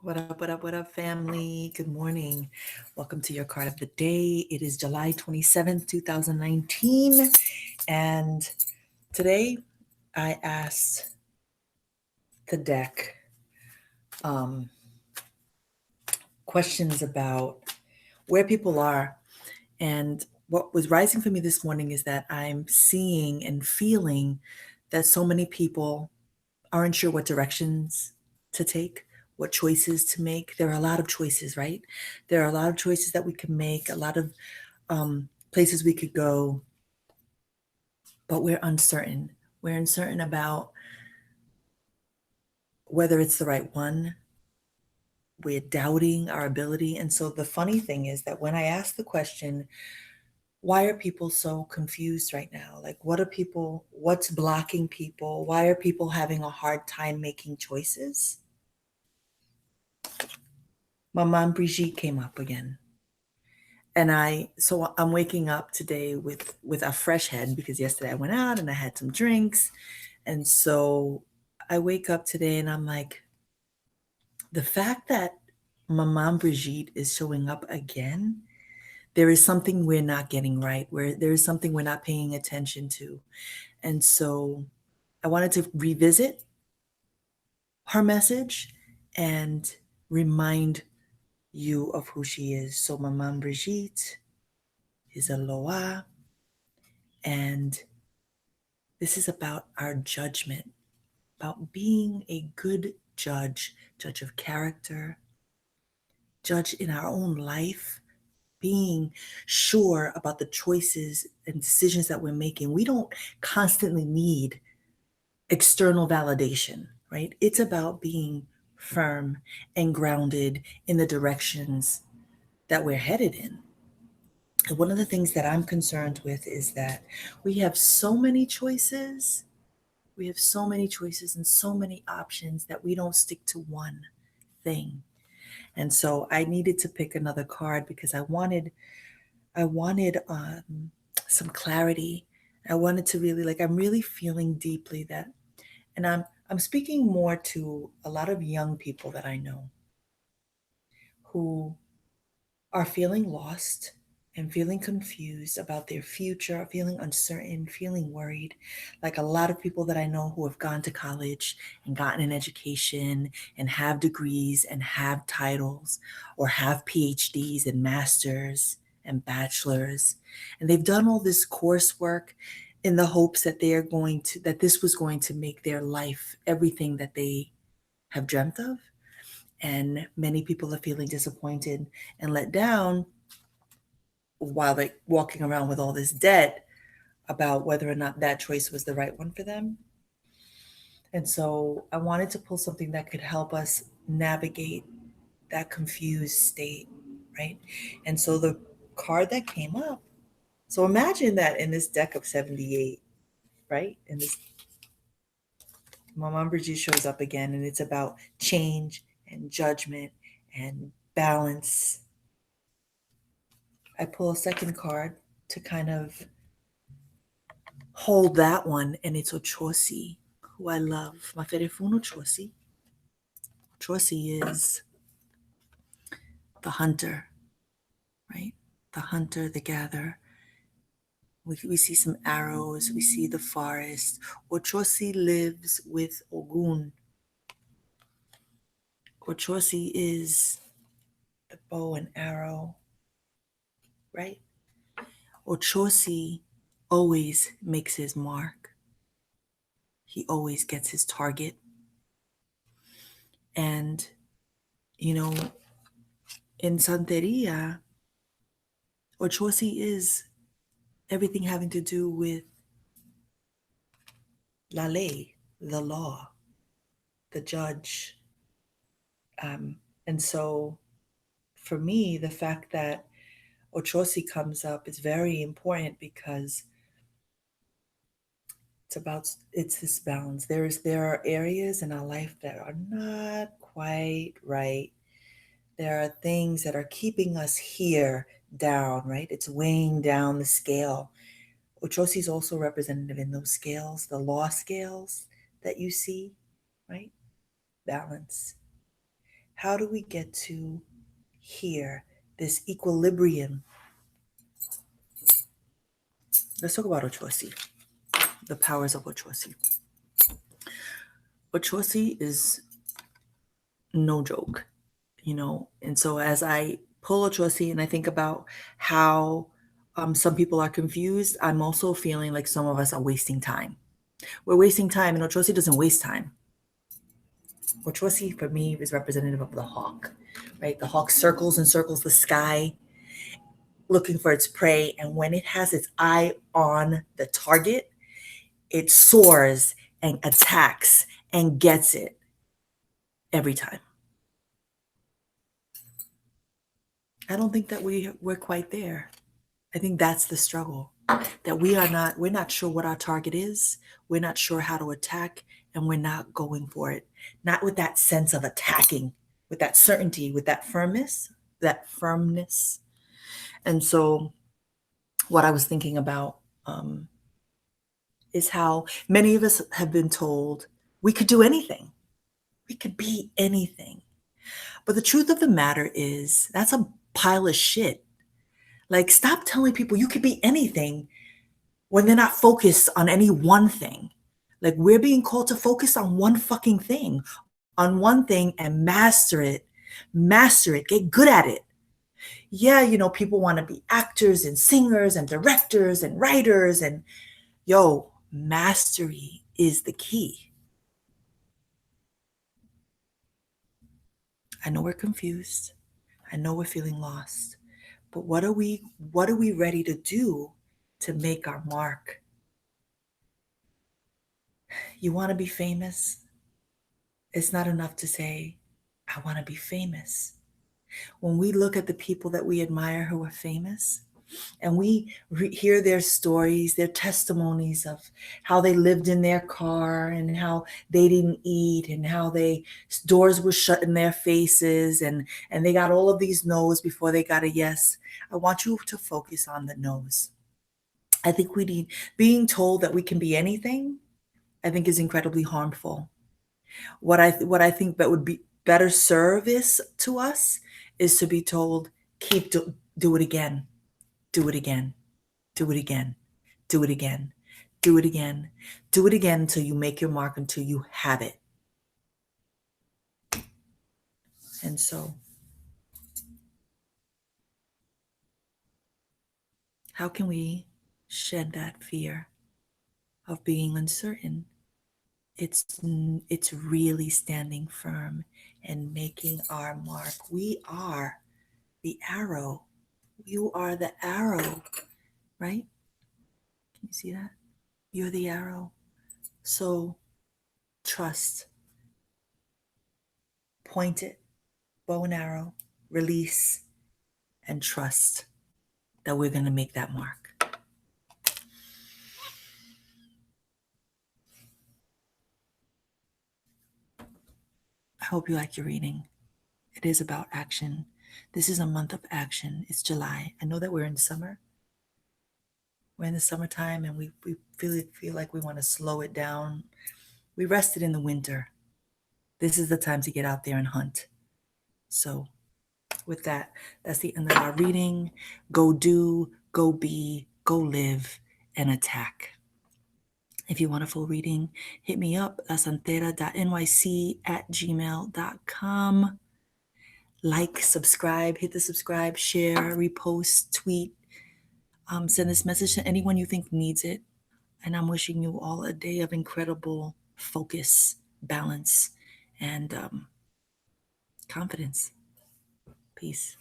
What up, family? Good morning. Welcome to your card of the day. It is July 27th, 2019. And today I asked the deck um, questions about where people are. And what was rising for me this morning is that I'm seeing and feeling that so many people aren't sure what directions to take, what choices to make. There are a lot of choices, right? There are a lot of choices that we can make, a lot of places we could go, but we're uncertain. We're uncertain about whether it's the right one. We're doubting our ability. And so the funny thing is that when I ask the question, why are people so confused right now? Like, what's blocking people? Why are people having a hard time making choices? My mom Brigitte came up again. And I'm waking up today with a fresh head because yesterday I went out and I had some drinks. And so I wake up today and I'm like, the fact that my mom Brigitte is showing up again, there is something we're not getting right, where there is something we're not paying attention to. And so I wanted to revisit her message and remind you of who she is. So my mom Brigitte is a Loa, and this is about our judgment, about being a good judge, judge of character, judge in our own life, being sure about the choices and decisions that we're making. We don't constantly need external validation, right? It's about being firm and grounded in the directions that we're headed in. And one of the things that I'm concerned with is that we have so many choices. We have so many choices and so many options that we don't stick to one thing. And so I needed to pick another card because I wanted some clarity. I wanted to really I'm really feeling deeply that, and I'm speaking more to a lot of young people that I know who are feeling lost and feeling confused about their future, feeling uncertain, feeling worried. Like a lot of people that I know who have gone to college and gotten an education and have degrees and have titles or have PhDs and masters and bachelors. And they've done all this coursework in the hopes that that this was going to make their life everything that they have dreamt of. And many people are feeling disappointed and let down while they're walking around with all this debt about whether or not that choice was the right one for them. And so I wanted to pull something that could help us navigate that confused state, right? And so the card that came up, so imagine that in this deck of 78, right? In this, Mama Brigitte shows up again, and it's about change and judgment and balance. I pull a second card to kind of hold that one, and it's OCHOSSI, who I love. My Ferefuno OCHOSSI. OCHOSSI is the hunter, right? The hunter, the gatherer. We see some arrows, we see the forest. OCHOSSI lives with Ogun. OCHOSSI is the bow and arrow, right? OCHOSSI always makes his mark. He always gets his target. And, you know, in Santeria, OCHOSSI is everything having to do with la ley, the law, the judge. Um, and so for me, the fact that OCHOSSI comes up is very important because it's this balance. There are areas in our life that are not quite right. There are things that are keeping us here down, right? It's weighing down the scale. OCHOSSI is also representative in those scales, the law scales that you see, right? Balance. How do we get to here, this equilibrium? Let's talk about OCHOSSI, the powers of OCHOSSI. OCHOSSI is no joke, and so as I pull OCHOSSI and I think about how some people are confused, I'm also feeling like some of us are wasting time. We're wasting time, and OCHOSSI doesn't waste time. OCHOSSI for me is representative of the hawk, right? The hawk circles and circles the sky looking for its prey, and when it has its eye on the target, it soars and attacks and gets it every time. I don't think that we're quite there. I think that's the struggle, that we're not sure what our target is. We're not sure how to attack, and we're not going for it. Not with that sense of attacking, with that certainty, with that firmness. And so what I was thinking about is how many of us have been told we could do anything. We could be anything. But the truth of the matter is that's a pile of shit. Like, stop telling people you could be anything when they're not focused on any one thing. Like, we're being called to focus on one fucking thing, and master it. Master it. Get good at it. Yeah, people want to be actors and singers and directors and writers, and mastery is the key. I know we're confused. I know we're feeling lost. But what are we ready to do to make our mark? You want to be famous? It's not enough to say, I want to be famous. When we look at the people that we admire who are famous, and we hear their stories, their testimonies of how they lived in their car and how they didn't eat and how doors were shut in their faces, and they got all of these no's before they got a yes. I want you to focus on the no's. I think we need being told that we can be anything, I think is incredibly harmful. What I think that would be better service to us is to be told, do it again. Do it again. Do it again. Do it again. Do it again. Do it again until you make your mark, until you have it. And so, how can we shed that fear of being uncertain? It's really standing firm and making our mark. We are the arrow. You are the arrow, right? Can you see that? You're the arrow. So trust. Point it, bow and arrow, release, and trust that we're going to make that mark. I hope you like your reading. It is about action. This is a month of action. It's July. I know that we're in summer. We're in the summertime, and we feel like we want to slow it down. We rested in the winter. This is the time to get out there and hunt. So with that, that's the end of our reading. Go do, go be, go live, and attack. If you want a full reading, hit me up at santera.nyc@gmail.com. Like, subscribe, hit the subscribe, share, repost, tweet. Send this message to anyone you think needs it. And I'm wishing you all a day of incredible focus, balance, and confidence. Peace.